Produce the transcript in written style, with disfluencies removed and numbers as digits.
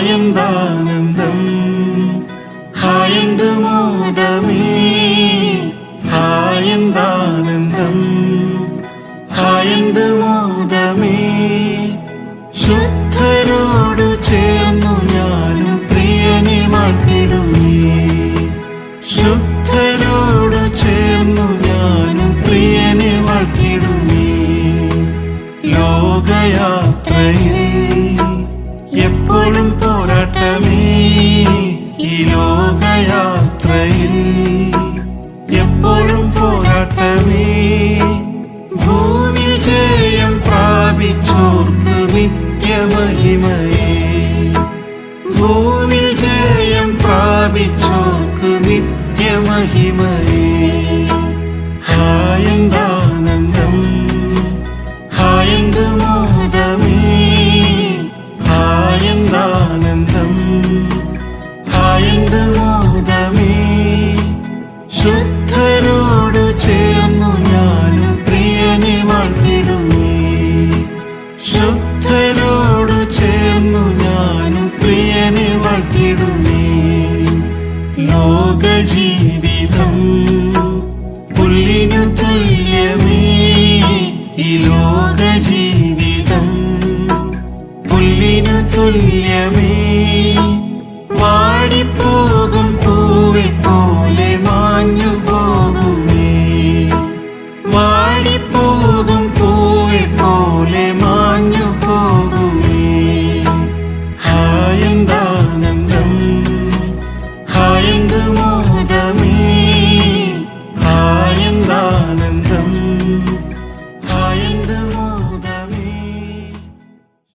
ഹായെന്താനന്ദം ഹായെന്തു മോദമേ ഹായെന്താനന്ദം ഹായെന്തു മോദമേ ശുദ്ധരോടു ചേർന്നു ഞാനും പ്രിയനെ വാഴ്ത്തിടുമേ ശുദ്ധരോടു ചേർന്നു ഞാനും പ്രിയനെ വാഴ്ത്തിടുമേ ലോകയാത്രയിൽ എപ്പോഴും പോരാട്ടമേ ഈ ലോകയാത്രയിൽ എപ്പോഴും പോരാട്ടമേ ഭൂമി ജയം പ്രാപിച്ചോർക്ക് നിത്യമഹിമയേ ഭൂമി ജയം പ്രാപിച്ചോർക്ക് നിത്യമഹിമയേ ഹായെന്താനന്ദം ഹായെന്തു മോദമേ ഹായെന്താനന്ദം ഹായെന്തു മോദമേ ശുദ്ധരോടു ചേർന്നു ഞാനും പ്രിയനെ വാഴ്ത്തിടുമേ ശുദ്ധരോടു ചേർന്നു ഞാനും പ്രിയനെ വാഴ്ത്തിടുമേ ലോകജീവിതം പുല്ലിനു തുല്യമേ ഈ ലോകജീവിതം പുല്ലിനു തുല്യമേ